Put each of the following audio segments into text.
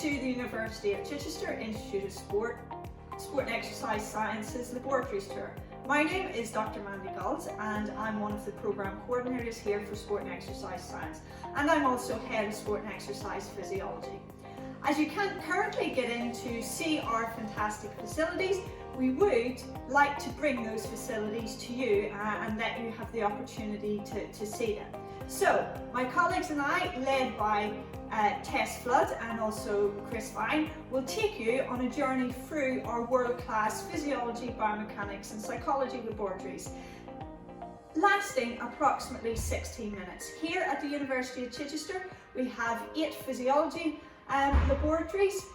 to the University of Chichester Institute of Sport and Exercise Sciences Laboratories tour. My name is Dr. Mandy Gulls and I'm one of the programme coordinators here for Sport and Exercise Science, and I'm also head of Sport and Exercise Physiology. As you can't currently get in to see our fantastic facilities, we would like to bring those facilities to you and let you have the opportunity to see them. So, my colleagues and I, led by Tess Flood and also Chris Vine, will take you on a journey through our world-class physiology, biomechanics and psychology laboratories, lasting approximately 16 minutes. Here at the University of Chichester, we have 8 physiology laboratories,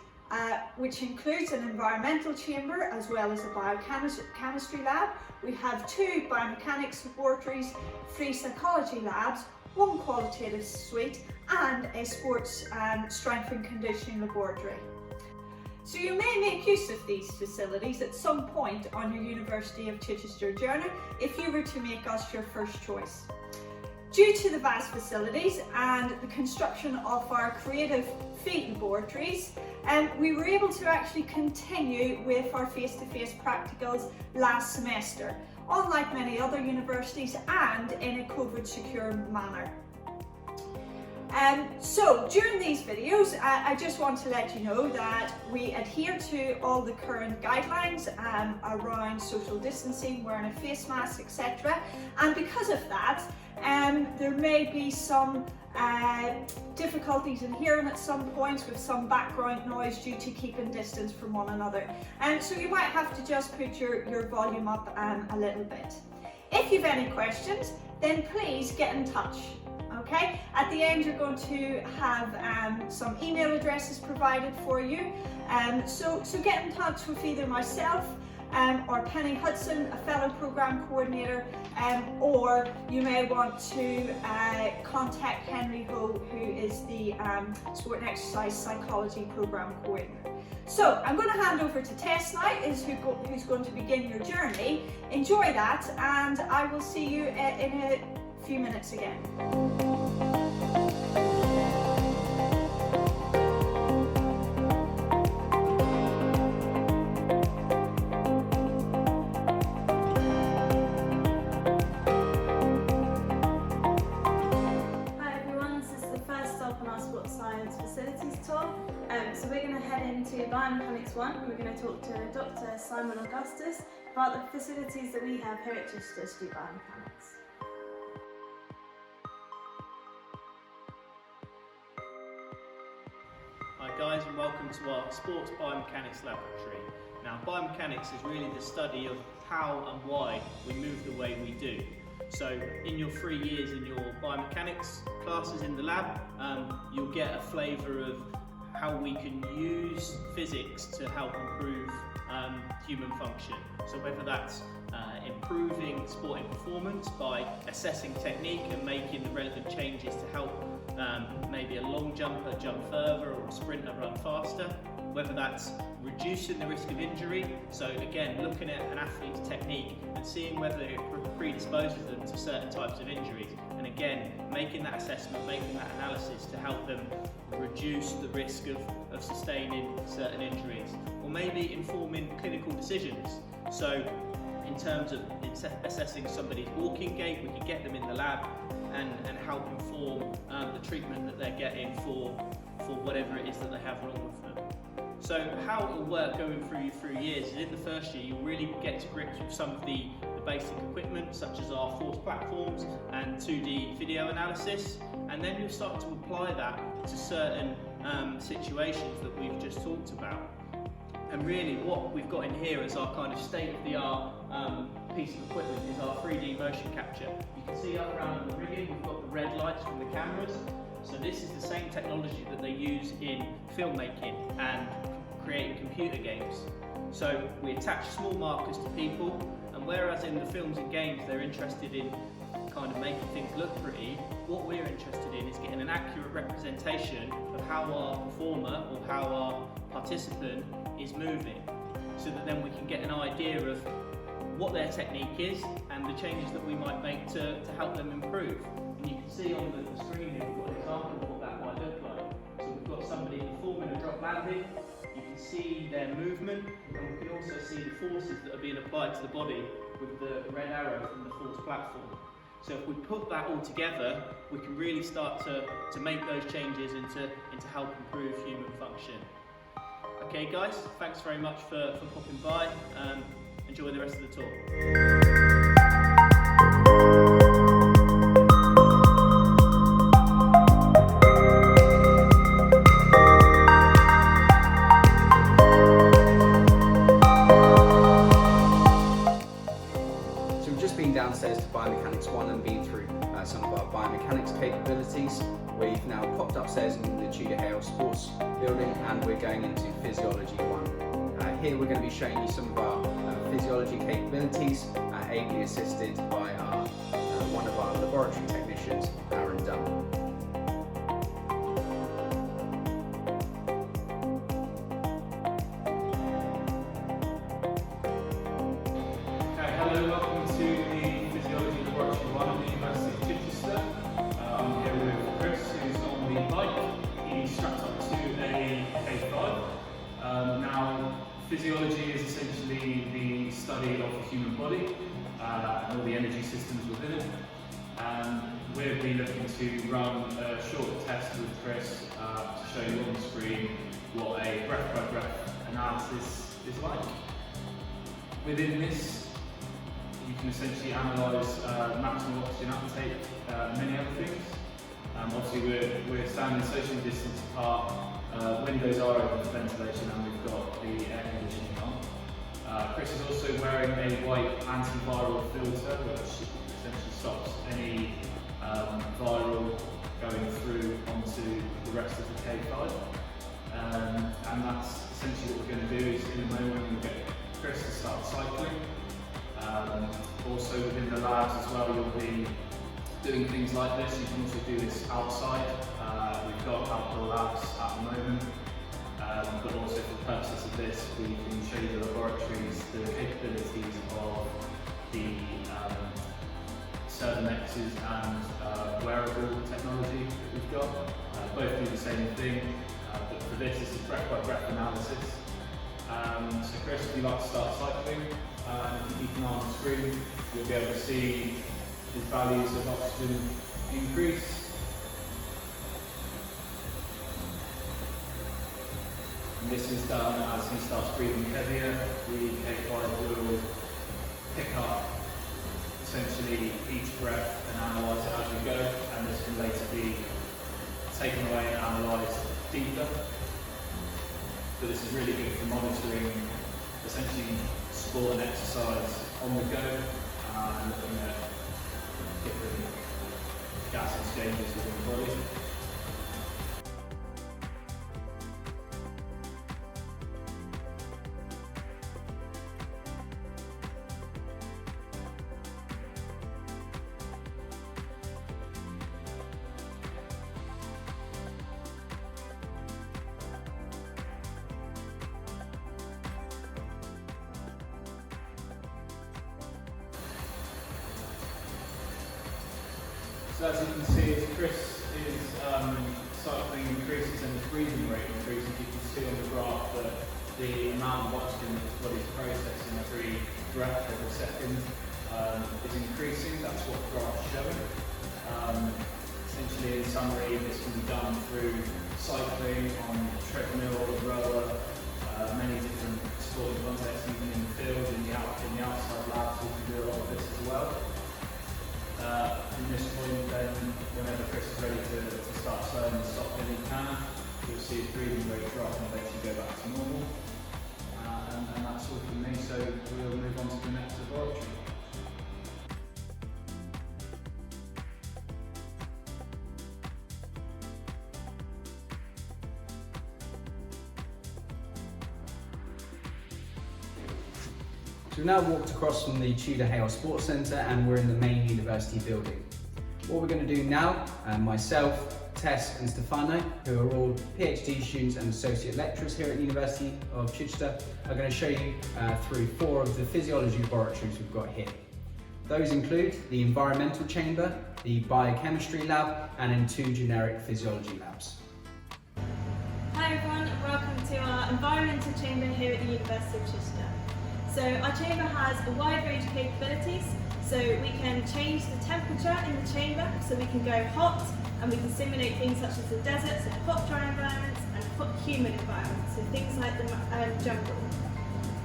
which includes an environmental chamber as well as a biochemistry lab. We have 2 biomechanics laboratories, 3 psychology labs, 1 qualitative suite and a sports strength and conditioning laboratory. So you may make use of these facilities at some point on your University of Chichester journey if you were to make us your first choice. Due to the vast facilities and the construction of our creative field laboratories, we were able to actually continue with our face-to-face practicals last semester, unlike many other universities, and in a COVID secure manner. So during these videos, I just want to let you know that we adhere to all the current guidelines around social distancing, wearing a face mask, etc. And because of that, there may be some difficulties in hearing at some points with some background noise due to keeping distance from one another. So you might have to just put your volume up a little bit. If you've any questions, then please get in touch. Okay, at the end you're going to have some email addresses provided for you, so get in touch with either myself or Penny Hudson, a fellow programme coordinator, or you may want to contact Henry Ho, who is the Sport and Exercise Psychology Programme Coordinator. So I'm going to hand over to Tess now, who's going to begin your journey. Enjoy that, and I will see you in a few minutes again. So we're going to head into Biomechanics 1 and we're going to talk to Dr. Simon Augustus about the facilities that we have here at Chichester to do biomechanics. Hi guys, and welcome to our Sports Biomechanics Laboratory. Now, biomechanics is really the study of how and why we move the way we do. So in your 3 years in your biomechanics classes in the lab, you'll get a flavour of how we can use physics to help improve human function. So whether that's improving sporting performance by assessing technique and making the relevant changes to help maybe a long jumper jump further or a sprinter run faster, whether that's reducing the risk of injury, so again looking at an athlete's technique and seeing whether it predisposes them to certain types of injuries, and again making that assessment, making that analysis to help them reduce the risk of sustaining certain injuries, or maybe informing clinical decisions. So in terms of assessing somebody's walking gait, we can get them in the lab and help inform the treatment that they're getting for whatever it is that they have wrong with them. So how it will work going through your 3 years is in the first year you'll really get to grips with some of the basic equipment such as our force platforms and 2D video analysis, and then you'll start to apply that to certain situations that we've just talked about. And really what we've got in here as our kind of state-of-the-art piece of equipment is our 3D motion capture. You can see up around the rigging we've got the red lights from the cameras. So this is the same technology that they use in filmmaking and creating computer games. So we attach small markers to people, and whereas in the films and games they're interested in kind of making things look pretty, what we're interested in is getting an accurate representation of how our performer or how our participant is moving, so that then we can get an idea of what their technique is and the changes that we might make to help them improve. And you can see on the screen here we've got an example of what that might look like. So we've got somebody performing performing a drop landing, you can see their movement, and we can also see the forces that are being applied to the body with the red arrow from the force platform. So if we put that all together, we can really start to make those changes and to help improve human function. Okay guys, thanks very much for popping by. Enjoy the rest of the talk. Downstairs to Biomechanics 1 and been through some of our biomechanics capabilities. We've now popped upstairs into the Chichester Campus Sports building and we're going into Physiology 1. Here we're going to be showing you some of our physiology capabilities, ably assisted by one of our laboratory technicians, Aaron Dunn. Hello, welcome to the Physiology Laboratory 1 at the University of Chichester. I'm here with Chris, who's on the bike. He's strapped up to a K5. Now, physiology is essentially the study of the human body and all the energy systems within it. We'll be looking to run a short test with Chris to show you on the screen what a breath-by-breath analysis is like. Within this, you can essentially analyse maximal oxygen uptake, many other things. Obviously we're standing socially distanced apart, windows are open for ventilation and we've got the air conditioning on. Chris is also wearing a white antiviral filter which essentially stops any viral going through onto the rest of the K5. And that's essentially what we're going to do is in a moment we'll get Chris to start cycling. Also within the labs as well, you'll be doing things like this. You can also do this outside. We've got outdoor labs at the moment, but also for the purposes of this, we can show you the laboratories, the capabilities of the Cernexes and wearable technology that we've got. Both do the same thing, but for this, it's a breath-by-breath analysis. So Chris, if you'd like to start cycling, if you keep an eye on the screen, you'll be able to see his values of oxygen increase. And this is done as he starts breathing heavier. The K5 will pick up essentially each breath and analyse it as we go, and this can later be taken away and analysed deeper. But this is really good for monitoring essentially sport and exercise on the go and looking at different gas exchanges within the body. So as you can see, as Chris is cycling increases and his breathing rate increases, you can see on the graph that the amount of oxygen that his body's processing every breath, every second is increasing. That's what the graph is showing. Essentially, in summary, this can be done through cycling on treadmill, rower, many different sporting contexts, even in the field, in the outside labs, we can do a lot of this as well. From this point, then, whenever Chris is ready to start slowing and stop, then he can. You'll see his breathing rate drop and eventually go back to normal. And that's all from me, so we'll move on to the next laboratory. So we've now walked across from the Chichester Campus Sports Centre and we're in the main university building. What we're going to do now, myself, Tess and Stefano, who are all PhD students and associate lecturers here at the University of Chichester, are going to show you through 4 of the physiology laboratories we've got here. Those include the environmental chamber, the biochemistry lab, and then 2 generic physiology labs. Hi everyone, and welcome to our environmental chamber here at the University of Chichester. So our chamber has a wide range of capabilities, so we can change the temperature in the chamber, so we can go hot and we can simulate things such as the deserts and hot dry environments and hot humid environments, so things like the jungle.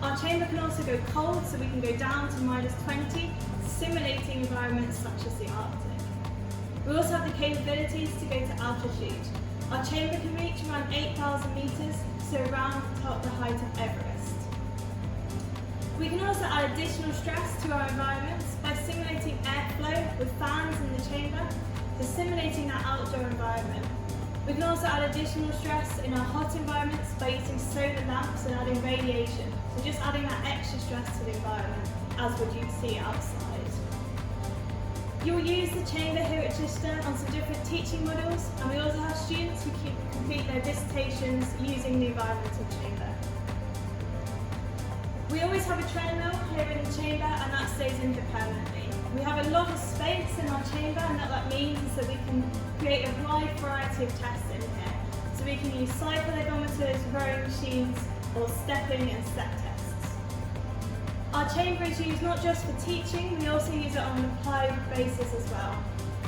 Our chamber can also go cold, so we can go down to -20, simulating environments such as the Arctic. We also have the capabilities to go to altitude. Our chamber can reach around 8,000 metres, so around the height of Everest. We can also add additional stress to our environments by simulating airflow with fans in the chamber, so simulating that outdoor environment. We can also add additional stress in our hot environments by using solar lamps and adding radiation, so just adding that extra stress to the environment, as would you see outside. You'll use the chamber here at Chichester on some different teaching models, and we also have students who complete their dissertations using the environmental chamber. We always have a treadmill here in the chamber, and that stays in here permanently. We have a lot of space in our chamber, and what that means is that we can create a wide variety of tests in here. So we can use cycle ergometers, rowing machines, or stepping and step tests. Our chamber is used not just for teaching, we also use it on an applied basis as well.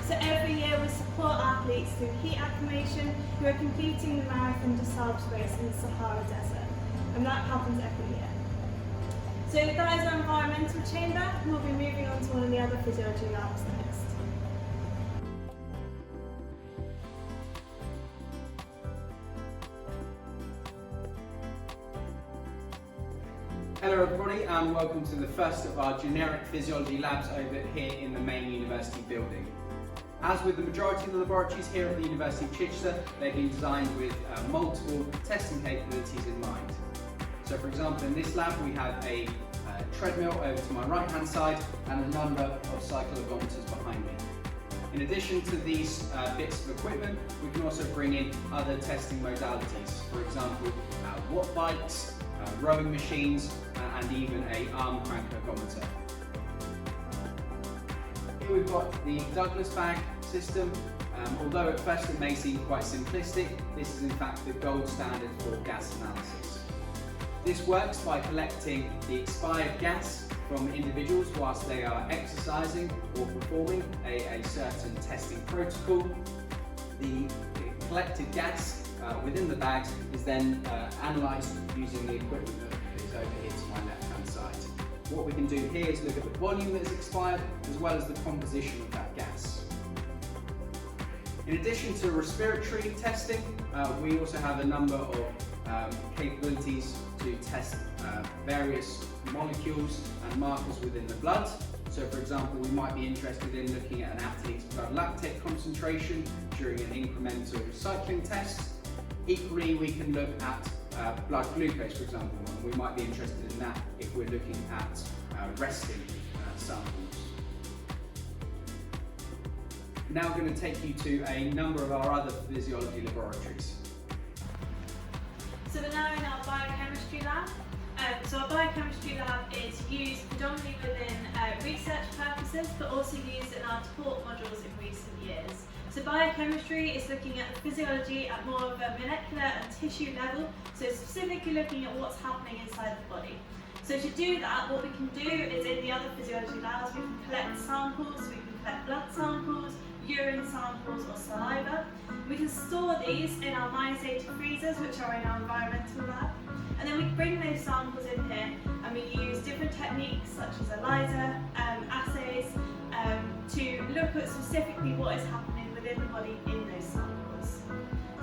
So every year we support athletes through heat acclimation who are completing the marathon dressage race in the Sahara Desert, and that happens every year. So that is our environmental chamber. We'll be moving on to one of the other physiology labs next. Hello everybody, and welcome to the first of our generic physiology labs over here in the main university building. As with the majority of the laboratories here at the University of Chichester, they've been designed with multiple testing capabilities in mind. So for example, in this lab we have a treadmill over to my right hand side and a number of cycle ergometers behind me. In addition to these bits of equipment, we can also bring in other testing modalities. For example, watt bikes, rowing machines, and even an arm crank ergometer. Here we've got the Douglas bag system. Although at first it may seem quite simplistic, this is in fact the gold standard for gas analysis. This works by collecting the expired gas from individuals whilst they are exercising or performing a certain testing protocol. The collected gas within the bags is then analysed using the equipment that is over here to my left hand side. What we can do here is look at the volume that is expired as well as the composition of that gas. In addition to respiratory testing, we also have a number of capabilities to test various molecules and markers within the blood. So for example, we might be interested in looking at an athlete's blood lactate concentration during an incremental cycling test. Equally, we can look at blood glucose, for example, and we might be interested in that if we're looking at resting samples. Now I'm going to take you to a number of our other physiology laboratories. So we're now in our biochemistry lab. So our biochemistry lab is used predominantly within research purposes, but also used in our taught modules in recent years. So biochemistry is looking at the physiology at more of a molecular and tissue level, so specifically looking at what's happening inside the body. So to do that, what we can do is in the other physiology labs, we can collect samples, we can collect blood samples, urine samples or saliva. We can store these in our -80 freezers, which are in our environmental lab. And then we bring those samples in here and we use different techniques such as ELISA, assays, to look at specifically what is happening within the body in those samples.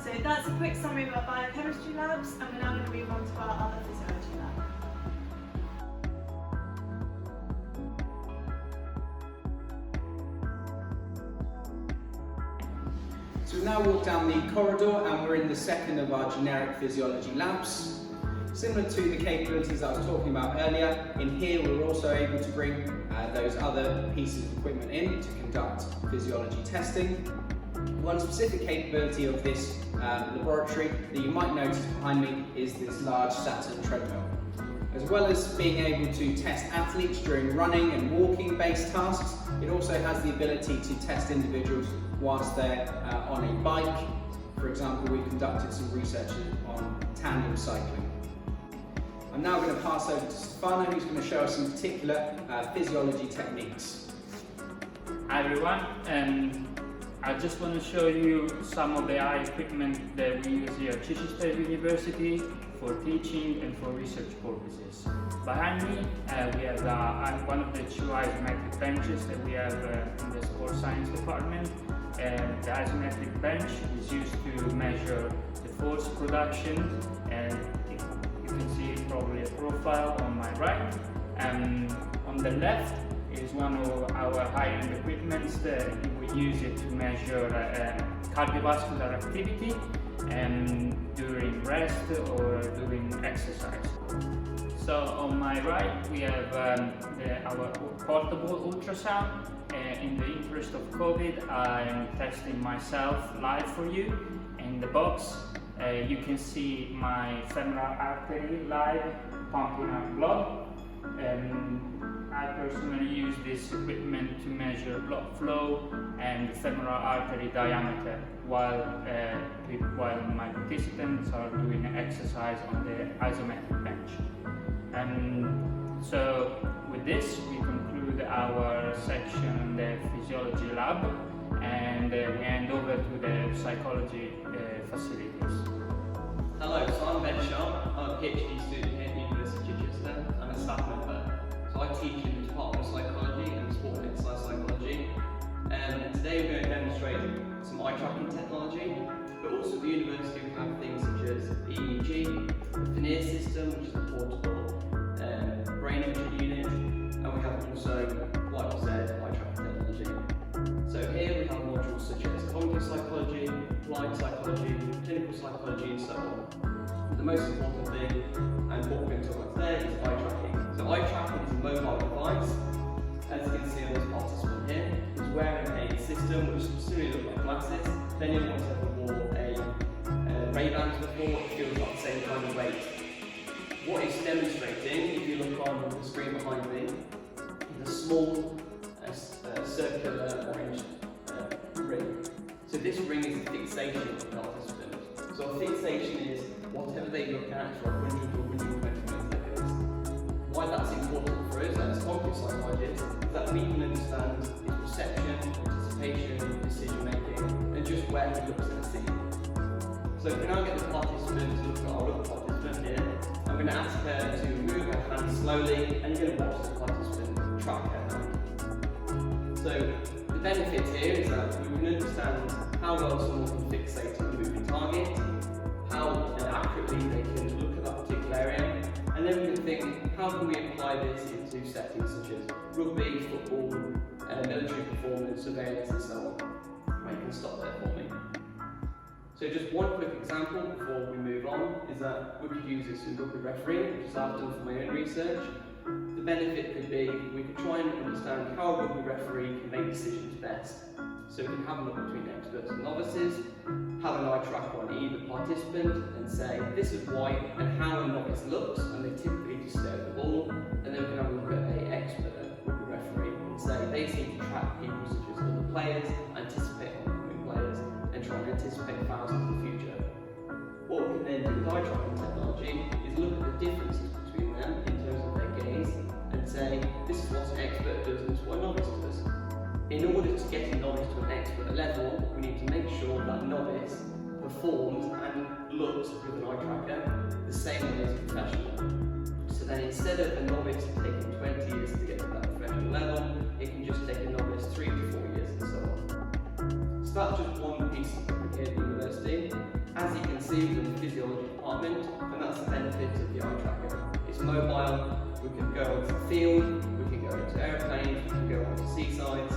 So that's a quick summary of our biochemistry labs, and we're now going to move on to our other physiology lab. So we've now walked down the corridor and we're in the second of our generic physiology labs. Similar to the capabilities I was talking about earlier, in here we're also able to bring those other pieces of equipment in to conduct physiology testing. One specific capability of this laboratory that you might notice behind me is this large Saturn Treadmill. As well as being able to test athletes during running and walking based tasks, it also has the ability to test individuals whilst they're on a bike For example, we conducted some research on tandem cycling. I'm now going to pass over to Stefano, who's going to show us some particular physiology techniques. Hi everyone, I just want to show you some of the eye equipment that we use here at Chichester University for teaching and for research purposes. Behind me we have one of the two isometric benches that we have in the sports science department. The isometric bench is used to measure the force production, and you can see probably a profile on my right. On the left is one of our high-end equipments that we use it to measure cardiovascular activity during rest or during exercise. So on my right we have our portable ultrasound. In the interest of COVID, I'm testing myself live for you. In the box you can see my femoral artery live pumping out blood. I personally use this equipment to measure blood flow and the femoral artery diameter while my participants are doing an exercise on the isometric bench. So with this we conclude our section on the Physiology Lab, and we hand over to the psychology facilities. Hello, so I'm Ben Sharp. I'm a PhD student here at the University of Chichester. I'm a staff member. So I teach in the Department of Psychology and Sport and Exercise Psychology. Today we're going to demonstrate some eye tracking technology, but also at the university we have things such as EEG, the Veneer system, which is a portable brain imaging unit, and we have also, like I said, eye tracking technology. So here we have modules such as cognitive psychology, applied psychology, clinical psychology, and so on. The most important thing, and what we're going to talk about today, is eye tracking. So eye tracking is a mobile device. As you can see on this participant here, he's wearing a system which similarly looks like glasses. If anyone's ever wore a Ray-Bans before, it feels like the same kind of weight. What it's demonstrating, if you look on the screen behind me, is a small circular orange ring. So this ring is a fixation of the participant. So a fixation is whatever they look at for 100 or 120 milliseconds. Why that's important for us as cognitive psychologists is that we can understand his perception, anticipation, decision making, and just where he looks at the scene. So if we now get the participant to look at our other participant here, I'm going to ask her to move her hand slowly, and you're going to watch the participant track her hand. So the benefit here is that we can understand how well someone can fixate on a moving target, how accurately they can look at that particular area, and then we can think, how can we apply this into settings such as rugby, football, military performance, surveillance, and so on. Right, you can stop there for me. So just one quick example before we move on is that we could use this in rugby refereeing, which is I've done for my own research. The benefit could be we could try and understand how a rugby referee can make decisions best. So we can have a look between experts and novices, have an eye tracker on either participant and say this is why and how a novice looks, and they typically just stare at the ball, and then we can have a look at an expert rugby referee and say they seem to track people such as other players, anticipate oncoming players, and try and anticipate fouls in the future. What we can then do with eye tracking technology is look at the differences between them in terms of their gaze and say this is what an expert does and this is what a novice does. In order to get a novice to an expert level, we need to make sure that novice performs and looks with an eye tracker the same way as a professional. So then instead of a novice taking 20 years to get to that professional level, it can just take a novice 3 to 4 years and so on. So that's just one piece of equipment here at the university. As you can see within the physiology department, and that's the benefit of the eye tracker. It's mobile, we can go onto the field, we can go into airplanes, we can go onto seasides.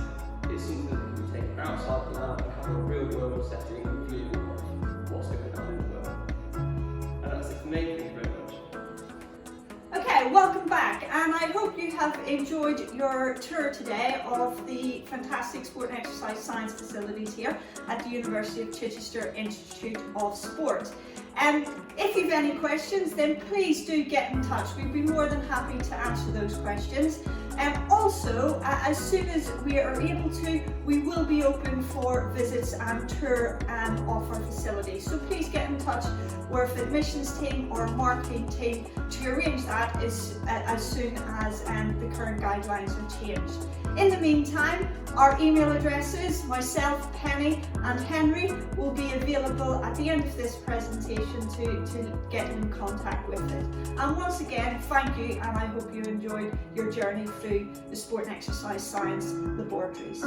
It's something that can be taken outside the lab and have a real world setting and view of what's going on in the world. And that's it for me, thank you very much. Okay, welcome back, and I hope you have enjoyed your tour today of the fantastic sport and exercise science facilities here at the University of Chichester Institute of Sport. If you've any questions, then please do get in touch. We'd be more than happy to answer those questions. Also, as soon as we are able to, we will be open for visits and tour of our facility. So please get in touch with the admissions team or marketing team to arrange that as soon as the current guidelines are changed. In the meantime, our email addresses, myself, Penny and Henry, will be available at the end of this presentation to get in contact with it. And once again, thank you, and I hope you enjoyed your journey through the Sport and Exercise Science Laboratories.